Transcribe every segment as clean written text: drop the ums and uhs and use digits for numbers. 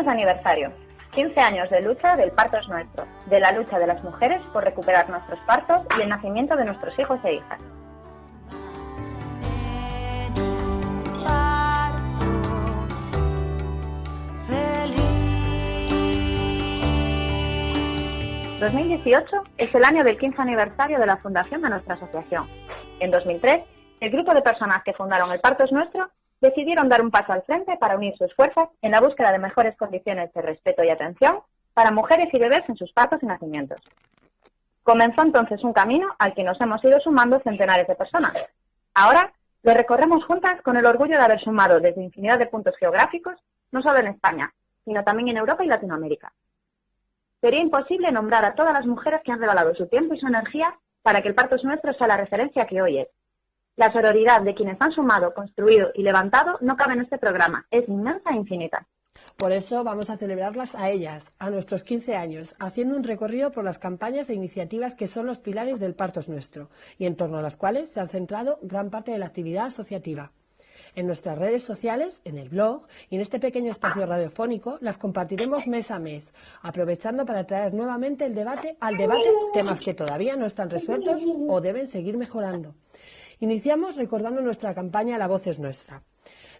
de aniversario. 15 años de lucha del parto es nuestro, de la lucha de las mujeres por recuperar nuestros partos y el nacimiento de nuestros hijos e hijas. ...2018 es el año del 15 aniversario de la fundación de nuestra asociación. En 2003, el grupo de personas que fundaron El Parto es Nuestro decidieron dar un paso al frente para unir sus fuerzas en la búsqueda de mejores condiciones de respeto y atención para mujeres y bebés en sus partos y nacimientos. Comenzó entonces un camino al que nos hemos ido sumando centenares de personas. Ahora lo recorremos juntas con el orgullo de haber sumado desde infinidad de puntos geográficos, no solo en España, sino también en Europa y Latinoamérica. Sería imposible nombrar a todas las mujeres que han regalado su tiempo y su energía para que El Parto es Nuestro sea la referencia que hoy es. La sororidad de quienes han sumado, construido y levantado no cabe en este programa, es inmensa e infinita. Por eso vamos a celebrarlas a ellas, a nuestros 15 años, haciendo un recorrido por las campañas e iniciativas que son los pilares del Parto es Nuestro y en torno a las cuales se ha centrado gran parte de la actividad asociativa. En nuestras redes sociales, en el blog y en este pequeño espacio radiofónico las compartiremos mes a mes, aprovechando para traer nuevamente al debate temas que todavía no están resueltos o deben seguir mejorando. Iniciamos recordando nuestra campaña La Voz es Nuestra.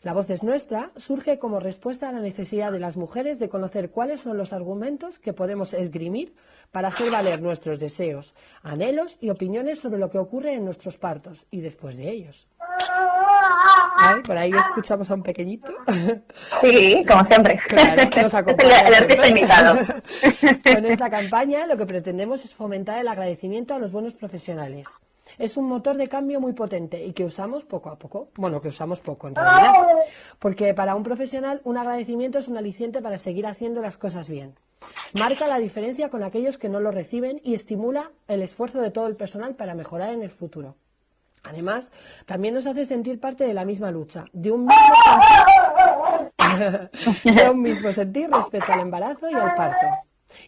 La Voz es Nuestra surge como respuesta a la necesidad de las mujeres de conocer cuáles son los argumentos que podemos esgrimir para hacer valer nuestros deseos, anhelos y opiniones sobre lo que ocurre en nuestros partos y después de ellos. Ay, por ahí escuchamos a un pequeñito. Sí, como siempre. Claro, nos acompaña el artista invitado. Con esta campaña lo que pretendemos es fomentar el agradecimiento a los buenos profesionales. Es un motor de cambio muy potente y que usamos poco a poco. Bueno, que usamos poco en realidad. Porque para un profesional un agradecimiento es un aliciente para seguir haciendo las cosas bien. Marca la diferencia con aquellos que no lo reciben y estimula el esfuerzo de todo el personal para mejorar en el futuro. Además, también nos hace sentir parte de la misma lucha, de un mismo sentir respecto al embarazo y al parto.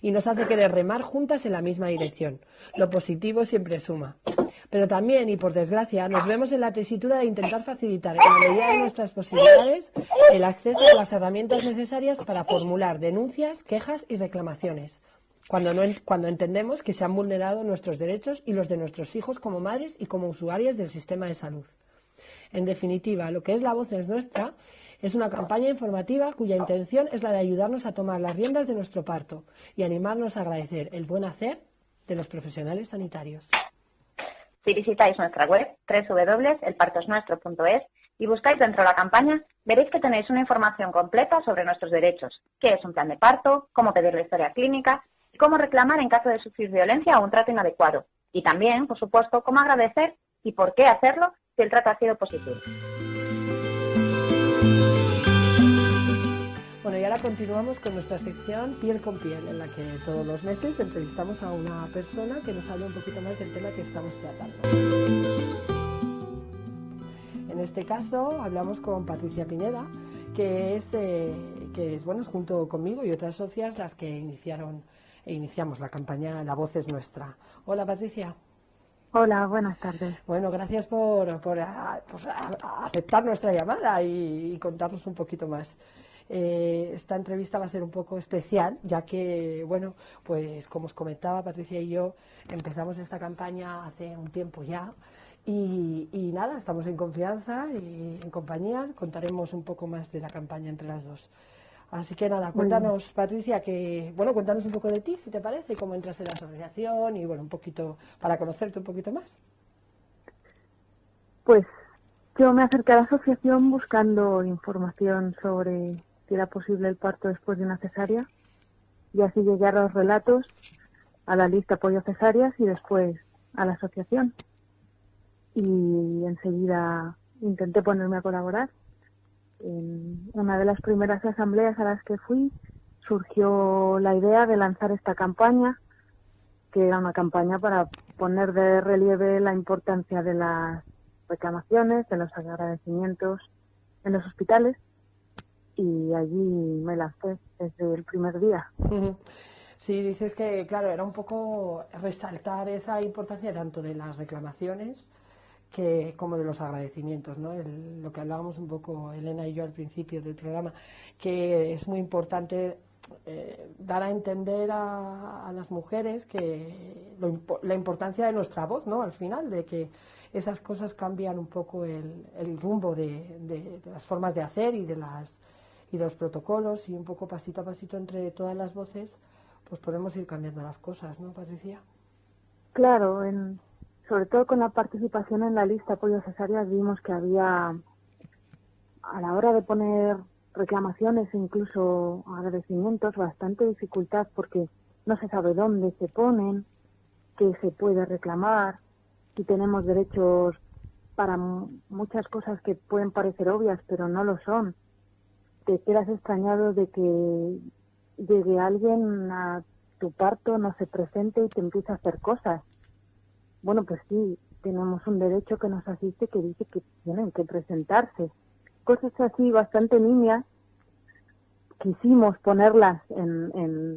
Y nos hace querer remar juntas en la misma dirección. Lo positivo siempre suma. Pero también, y por desgracia, nos vemos en la tesitura de intentar facilitar, en la medida de nuestras posibilidades, el acceso a las herramientas necesarias para formular denuncias, quejas y reclamaciones, cuando entendemos que se han vulnerado nuestros derechos y los de nuestros hijos como madres y como usuarias del sistema de salud. En definitiva, lo que es La Voz es Nuestra es una campaña informativa cuya intención es la de ayudarnos a tomar las riendas de nuestro parto y animarnos a agradecer el buen hacer de los profesionales sanitarios. Si visitáis nuestra web www.elpartosnuestro.es y buscáis dentro de la campaña, veréis que tenéis una información completa sobre nuestros derechos, qué es un plan de parto, cómo pedir la historia clínica y cómo reclamar en caso de sufrir violencia o un trato inadecuado. Y también, por supuesto, cómo agradecer y por qué hacerlo si el trato ha sido positivo. Bueno, y ahora continuamos con nuestra sección Piel con Piel, en la que todos los meses entrevistamos a una persona que nos hable un poquito más del tema que estamos tratando. En este caso hablamos con Patricia Pineda, que es bueno, junto conmigo y otras socias las que iniciamos la campaña La Voz es Nuestra. Hola, Patricia. Hola, buenas tardes. Bueno, gracias por aceptar nuestra llamada y contarnos un poquito más. Esta entrevista va a ser un poco especial, ya que, bueno, pues como os comentaba, Patricia y yo empezamos esta campaña hace un tiempo ya y nada, estamos en confianza y en compañía, contaremos un poco más de la campaña entre las dos. Así que nada, cuéntanos, Patricia, cuéntanos un poco de ti, si te parece, cómo entras en la asociación y bueno, un poquito, para conocerte un poquito más. Pues yo me acerqué a la asociación buscando información sobre si era posible el parto después de una cesárea y así llegué a los relatos, a la lista apoyo cesáreas y después a la asociación. Y enseguida intenté ponerme a colaborar. En una de las primeras asambleas a las que fui surgió la idea de lanzar esta campaña, que era una campaña para poner de relieve la importancia de las reclamaciones, de los agradecimientos en los hospitales, y allí me lancé desde el primer día. Sí, dices que, claro, era un poco resaltar esa importancia tanto de las reclamaciones como de los agradecimientos, ¿no? Lo que hablábamos un poco Elena y yo al principio del programa, que es muy importante dar a entender a las mujeres que la importancia de nuestra voz, ¿no? Al final, de que esas cosas cambian un poco el rumbo de las formas de hacer y de los protocolos, y un poco pasito a pasito entre todas las voces, pues podemos ir cambiando las cosas, ¿no, Patricia? Claro, sobre todo con la participación en la lista apoyo cesáreas vimos que había, a la hora de poner reclamaciones e incluso agradecimientos, bastante dificultad porque no se sabe dónde se ponen, qué se puede reclamar, si tenemos derechos para muchas cosas que pueden parecer obvias pero no lo son. Te quedas extrañado de que llegue alguien a tu parto, no se presente y te empieza a hacer cosas. Bueno, pues sí, tenemos un derecho que nos asiste que dice que tienen que presentarse. Cosas así bastante niñas, quisimos ponerlas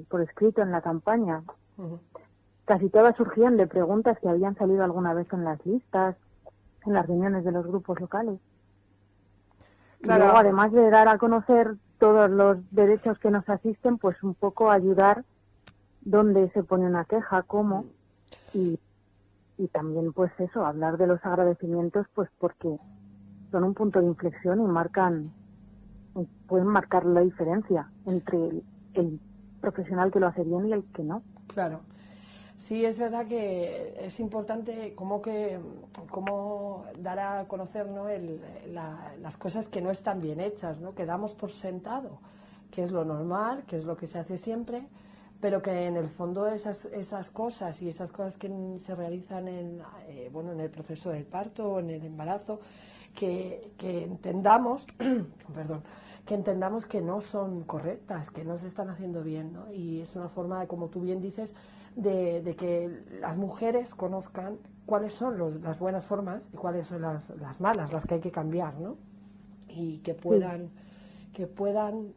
por escrito en la campaña. Uh-huh. Casi todas surgían de preguntas que habían salido alguna vez en las listas, en las reuniones de los grupos locales. Claro. Y luego, además de dar a conocer todos los derechos que nos asisten, pues un poco ayudar dónde se pone una queja, cómo, y también pues eso, hablar de los agradecimientos, pues porque son un punto de inflexión y pueden marcar la diferencia entre el profesional que lo hace bien y el que no. Claro. Sí, es verdad que es importante cómo dar a conocer, ¿no? Las cosas que no están bien hechas, ¿no? Que damos por sentado, que es lo normal, que es lo que se hace siempre, pero que en el fondo esas cosas y esas cosas que se realizan en el proceso del parto o en el embarazo, que entendamos, perdón, que entendamos que no son correctas, que no se están haciendo bien, ¿no? Y es una forma de, como tú bien dices, de que las mujeres conozcan cuáles son las buenas formas y cuáles son las malas, las que hay que cambiar, ¿no? Y que puedan,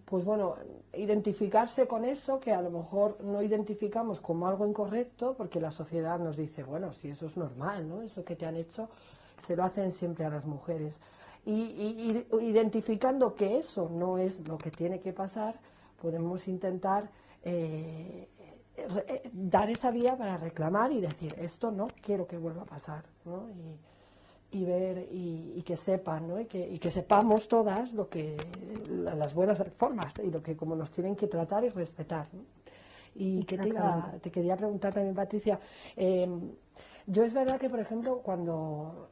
pues bueno, identificarse con eso que a lo mejor no identificamos como algo incorrecto, porque la sociedad nos dice, bueno, si eso es normal, ¿no? Eso que te han hecho se lo hacen siempre a las mujeres. Y identificando que eso no es lo que tiene que pasar, podemos intentar dar esa vía para reclamar y decir, esto no quiero que vuelva a pasar, ¿no? Y ver y que sepan, ¿no? y que sepamos todas las buenas formas y lo que como nos tienen que tratar y respetar, ¿no? Y que te quería preguntar también, Patricia, yo es verdad que, por ejemplo, cuando,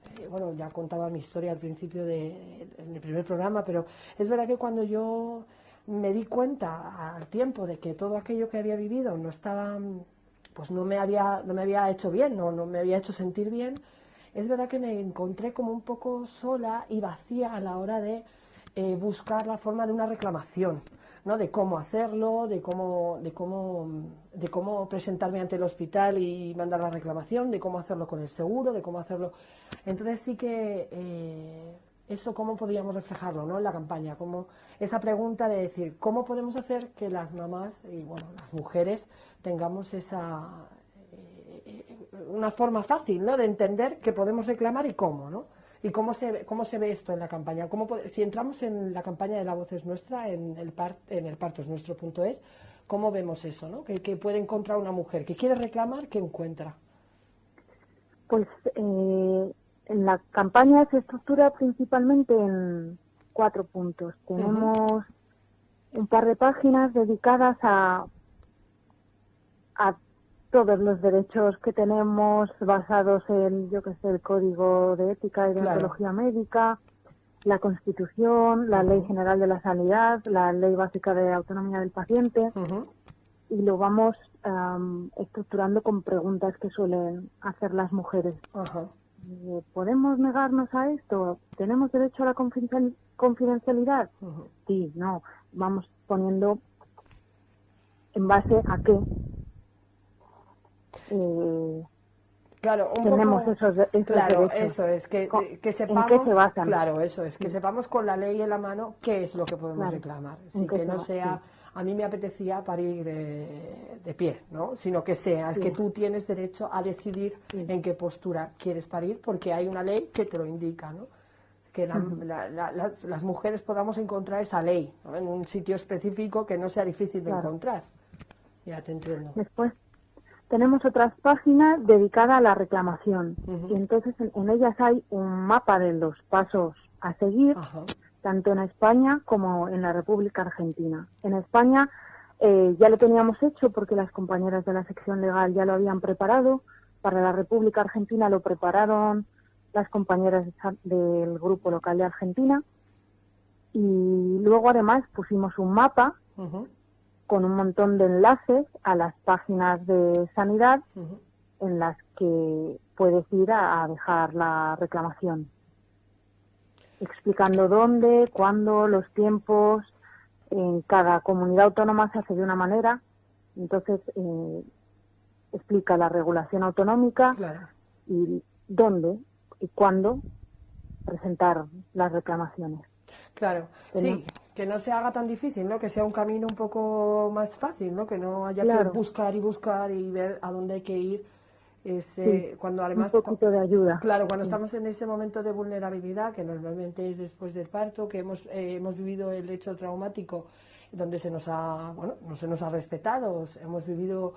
ya contaba mi historia al principio en el primer programa, pero es verdad que cuando yo me di cuenta al tiempo de que todo aquello que había vivido no estaba, pues no me había hecho bien, no me había hecho sentir bien, es verdad que me encontré como un poco sola y vacía a la hora de buscar la forma de una reclamación, ¿no? De cómo hacerlo, de cómo presentarme ante el hospital y mandar la reclamación, de cómo hacerlo con el seguro, de cómo hacerlo. Entonces sí que eso cómo podríamos reflejarlo, ¿no? En la campaña, como esa pregunta de decir cómo podemos hacer que las mamás y las mujeres tengamos una forma fácil, ¿no? De entender que podemos reclamar y cómo, ¿no? ¿Y cómo se ve esto en la campaña? Si entramos en la campaña de La Voz es Nuestra, en el partosnuestro.es, ¿cómo vemos eso, ¿no? Que puede encontrar una mujer que quiere reclamar, ¿qué encuentra? Pues en la campaña se estructura principalmente en 4 puntos. Tenemos un par de páginas dedicadas a todos los derechos que tenemos basados en, el Código de Ética y Deontología Médica, la Constitución, la Ley General de la Sanidad, la Ley Básica de Autonomía del Paciente, y lo vamos estructurando con preguntas que suelen hacer las mujeres. ¿Podemos negarnos a esto? ¿Tenemos derecho a la confidencialidad? Sí, no. Vamos poniendo en base a qué. Tenemos esos derechos. Eso es, que sepamos, ¿en qué se basan? Claro, eso es, que sepamos con la ley en la mano qué es lo que podemos reclamar. Sí, que no sea, a mí me apetecía parir de pie, ¿no? Sino que es que tú tienes derecho a decidir en qué postura quieres parir, porque hay una ley que te lo indica, ¿no? que las mujeres podamos encontrar esa ley, ¿no? En un sitio específico que no sea difícil de encontrar. Ya te entiendo. Después tenemos otras páginas dedicadas a la reclamación y entonces en ellas hay un mapa de los pasos a seguir, tanto en España como en la República Argentina. En España ya lo teníamos hecho porque las compañeras de la sección legal ya lo habían preparado. Para la República Argentina lo prepararon las compañeras del grupo local de Argentina y luego además pusimos un mapa con un montón de enlaces a las páginas de sanidad en las que puedes ir a dejar la reclamación, explicando dónde, cuándo, los tiempos. En cada comunidad autónoma se hace de una manera, entonces explica la regulación autonómica y dónde y cuándo presentar las reclamaciones. Claro, sí, que no se haga tan difícil, ¿no? Que sea un camino un poco más fácil, ¿no? Que no haya que buscar y ver a dónde hay que ir. Cuando además un poquito de ayuda. Claro, cuando estamos en ese momento de vulnerabilidad, que normalmente es después del parto, que hemos vivido el hecho traumático donde no se nos ha respetado, hemos vivido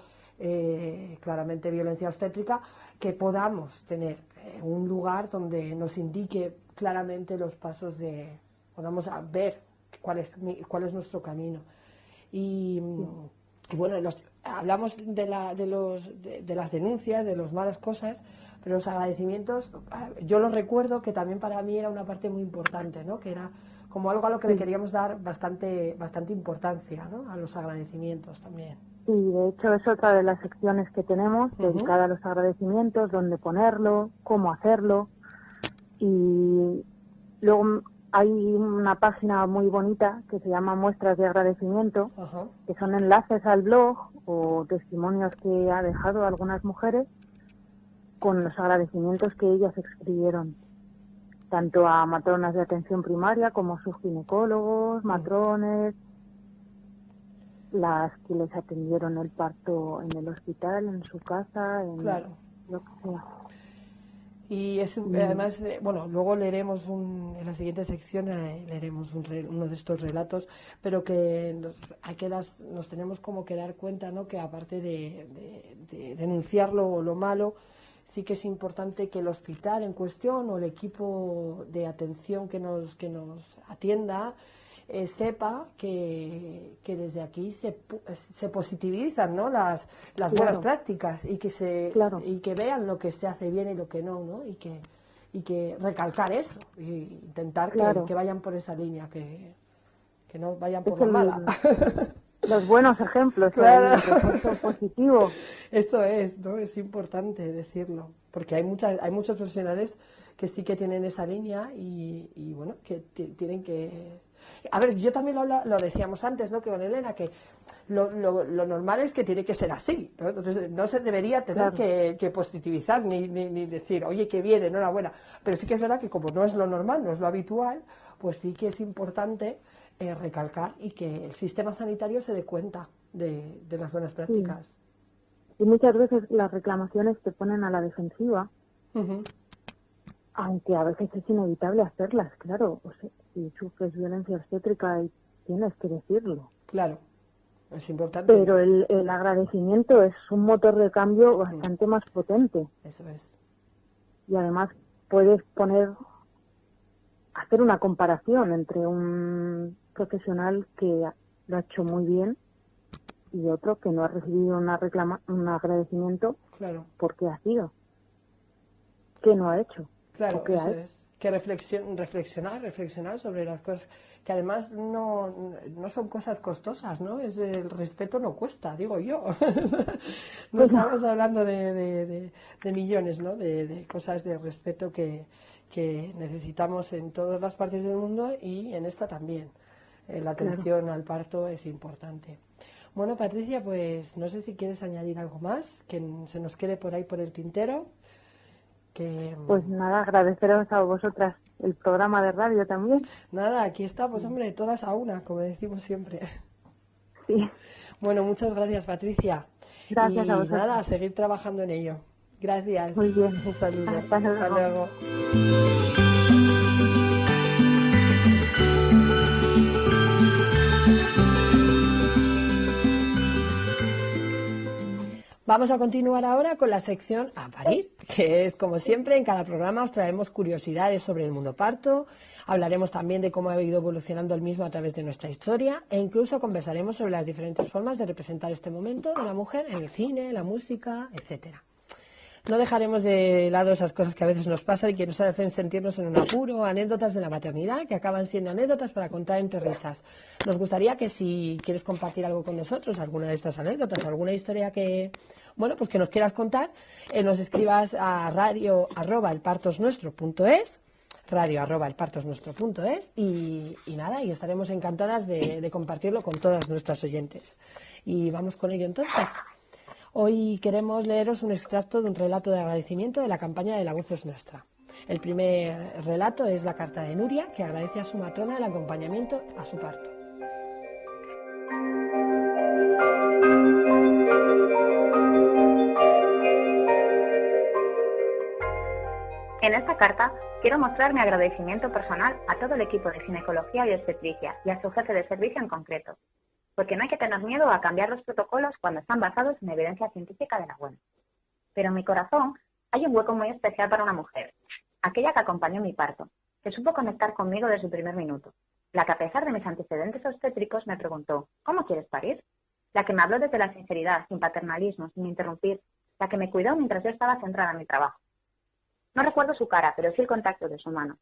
claramente violencia obstétrica, que podamos tener un lugar donde nos indique claramente los pasos podamos ver cuál es nuestro camino. Y bueno, hablamos de las denuncias, de las malas cosas, pero los agradecimientos, yo los recuerdo que también para mí era una parte muy importante, ¿no? Que era como algo a lo que le queríamos dar bastante importancia, ¿no? A los agradecimientos también. Sí, de hecho es otra de las secciones que tenemos dedicada a los agradecimientos, dónde ponerlo, cómo hacerlo. Y luego hay una página muy bonita que se llama Muestras de Agradecimiento, que son enlaces al blog o testimonios que ha dejado algunas mujeres con los agradecimientos que ellas escribieron, tanto a matronas de atención primaria como a sus ginecólogos, matrones, las que les atendieron el parto en el hospital, en su casa, en lo que sea. Y además, bueno, luego leeremos en la siguiente sección leeremos uno de estos relatos, pero que nos tenemos como que dar cuenta, ¿no? Que aparte de denunciar lo malo, sí que es importante que el hospital en cuestión o el equipo de atención que nos atienda sepa que desde aquí se positivizan, ¿no? las buenas prácticas y que vean lo que se hace bien y lo que no, y que recalcar eso y intentar que vayan por esa línea, que no vayan por la mala. Los buenos ejemplos, el refuerzo positivo. Eso es, ¿no? Es importante decirlo, porque hay muchos profesionales que sí que tienen esa línea y bueno, que tienen que... A ver, yo también lo decíamos antes, ¿no? Que con Elena, que lo normal es que tiene que ser así, ¿no? Entonces no se debería tener que positivizar ni decir, oye, qué bien, enhorabuena. Pero sí que es verdad que como no es lo normal, no es lo habitual, pues sí que es importante recalcar y que el sistema sanitario se dé cuenta de las buenas prácticas. Sí. Y muchas veces las reclamaciones te ponen a la defensiva, aunque a veces es inevitable hacerlas, claro. O sea, si sufres violencia obstétrica y tienes que decirlo. Claro, es importante. Pero el agradecimiento es un motor de cambio bastante más potente. Eso es. Y además puedes hacer una comparación entre un profesional que lo ha hecho muy bien y otro que no ha recibido un agradecimiento porque ha sido. ¿Qué no ha hecho? Claro, eso es. Que reflexionar sobre las cosas que además no son cosas costosas, ¿no? El respeto no cuesta, digo yo. No estamos hablando de millones, ¿no? De cosas de respeto que necesitamos en todas las partes del mundo y en esta también. La atención al parto es importante. Bueno, Patricia, pues no sé si quieres añadir algo más que se nos quede por ahí por el tintero. Pues nada, agradeceros a vosotras el programa de radio también. Nada, aquí estamos, hombre, todas a una, como decimos siempre. Sí. Bueno, muchas gracias, Patricia. Gracias a vosotros. Nada, a seguir trabajando en ello. Gracias. Muy bien. Un saludo. Hasta luego. Hasta luego. Vamos a continuar ahora con la sección A Parir, que es, como siempre, en cada programa os traemos curiosidades sobre el mundo parto, hablaremos también de cómo ha ido evolucionando el mismo a través de nuestra historia e incluso conversaremos sobre las diferentes formas de representar este momento de la mujer en el cine, la música, etcétera. No dejaremos de lado esas cosas que a veces nos pasan y que nos hacen sentirnos en un apuro, anécdotas de la maternidad, que acaban siendo anécdotas para contar entre risas. Nos gustaría que si quieres compartir algo con nosotros, alguna de estas anécdotas, alguna historia que, bueno, pues que nos quieras contar, nos escribas a radio@elpartosnuestro.es, radio@elpartosnuestro.es y nada, y estaremos encantadas de compartirlo con todas nuestras oyentes. Y vamos con ello entonces. Hoy queremos leeros un extracto de un relato de agradecimiento de la campaña de La Voz es Nuestra. El primer relato es la carta de Nuria, que agradece a su matrona el acompañamiento a su parto. En esta carta quiero mostrar mi agradecimiento personal a todo el equipo de ginecología y obstetricia y a su jefe de servicio en concreto, porque no hay que tener miedo a cambiar los protocolos cuando están basados en evidencia científica de la buena. Pero en mi corazón hay un hueco muy especial para una mujer, aquella que acompañó mi parto, que supo conectar conmigo desde el primer minuto, la que a pesar de mis antecedentes obstétricos me preguntó, ¿cómo quieres parir? La que me habló desde la sinceridad, sin paternalismo, sin interrumpir, la que me cuidó mientras yo estaba centrada en mi trabajo. No recuerdo su cara, pero sí el contacto de su mano,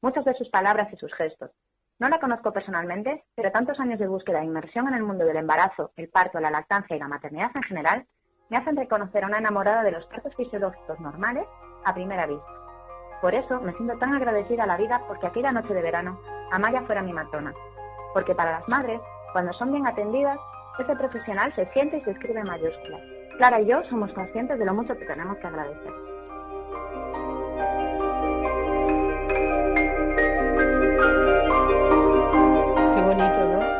muchas de sus palabras y sus gestos. No la conozco personalmente, pero tantos años de búsqueda e inmersión en el mundo del embarazo, el parto, la lactancia y la maternidad en general me hacen reconocer a una enamorada de los partos fisiológicos normales a primera vista. Por eso me siento tan agradecida a la vida porque aquella noche de verano Amaya fuera mi matrona. Porque para las madres, cuando son bien atendidas, ese profesional se siente y se escribe en mayúsculas. Clara y yo somos conscientes de lo mucho que tenemos que agradecer.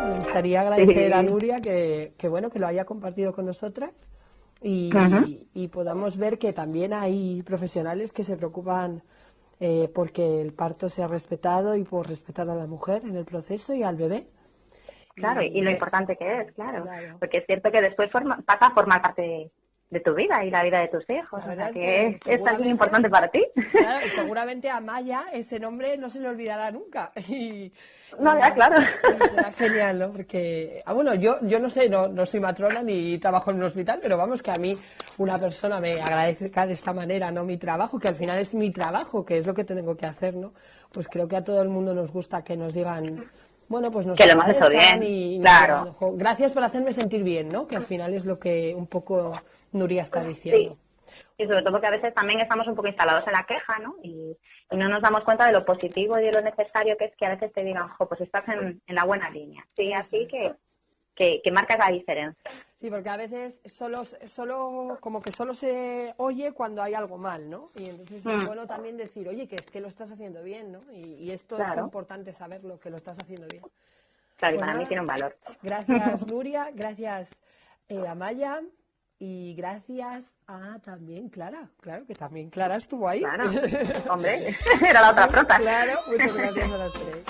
Me gustaría agradecer a Nuria que bueno, que lo haya compartido con nosotras y podamos ver que también hay profesionales que se preocupan porque el parto sea respetado y por respetar a la mujer en el proceso y al bebé. Claro, y lo importante que es, claro. Porque es cierto que después pasa a formar parte de tu vida y la vida de tus hijos, o sea que es algo importante para ti. Claro, y seguramente a Maya ese nombre no se le olvidará nunca. No, ya, claro. Será genial, ¿no? Porque, bueno, yo no sé, no soy matrona ni trabajo en un hospital, pero vamos, que a mí una persona me agradezca de esta manera, ¿no? Mi trabajo, que al final es mi trabajo, que es lo que tengo que hacer, ¿no? Pues creo que a todo el mundo nos gusta que nos digan, bueno, pues nos que lo hemos hecho bien, y claro. Gracias por hacerme sentir bien, ¿no? Que al final es lo que un poco Nuria está diciendo. Sí. Y sobre todo porque a veces también estamos un poco instalados en la queja, ¿no? Y no nos damos cuenta de lo positivo y de lo necesario que es que a veces te digan, pues estás en la buena línea. Sí, así que marcas la diferencia. Sí, porque a veces solo como que solo se oye cuando hay algo mal, ¿no? Y entonces es bueno también decir, oye, que es que lo estás haciendo bien, ¿no? Y esto es importante saberlo, que lo estás haciendo bien. Claro, y para mí tiene un valor. Gracias, Nuria, gracias, Amaya. Y gracias a también Clara, claro que también Clara estuvo ahí. Claro, hombre, era la otra prota. Claro, muchas gracias a las tres.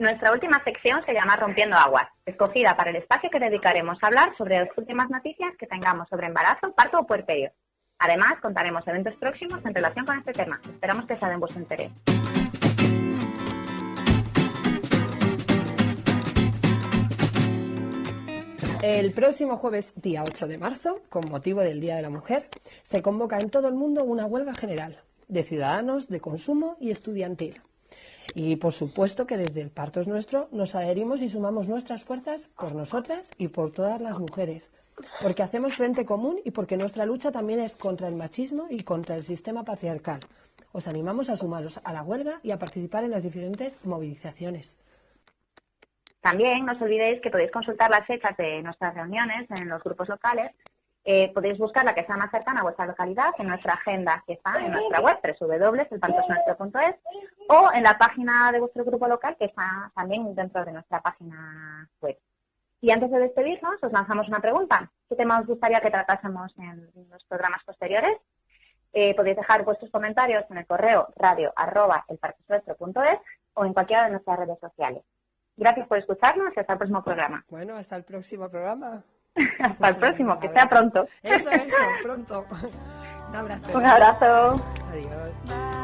Nuestra última sección se llama Rompiendo Aguas, escogida para el espacio que dedicaremos a hablar sobre las últimas noticias que tengamos sobre embarazo, parto o puerperio. Además, contaremos eventos próximos en relación con este tema. Esperamos que sea de vuestro interés. El próximo jueves, día 8 de marzo, con motivo del Día de la Mujer, se convoca en todo el mundo una huelga general de ciudadanos, de consumo y estudiantil. Y por supuesto que desde el Parto es Nuestro nos adherimos y sumamos nuestras fuerzas por nosotras y por todas las mujeres, porque hacemos frente común y porque nuestra lucha también es contra el machismo y contra el sistema patriarcal. Os animamos a sumaros a la huelga y a participar en las diferentes movilizaciones. También no os olvidéis que podéis consultar las fechas de nuestras reuniones en los grupos locales. Podéis buscar la que sea más cercana a vuestra localidad en nuestra agenda que está en nuestra web www.elpartosnuestro.es o en la página de vuestro grupo local que está también dentro de nuestra página web. Y antes de despedirnos os lanzamos una pregunta. ¿Qué tema os gustaría que tratásemos en los programas posteriores? Podéis dejar vuestros comentarios en el correo radio@elpartosnuestro.es o en cualquiera de nuestras redes sociales. Gracias por escucharnos y hasta el próximo programa. Bueno, hasta el próximo programa. Hasta el próximo, que sea pronto. Eso, pronto. Un abrazo. Un abrazo. Adiós.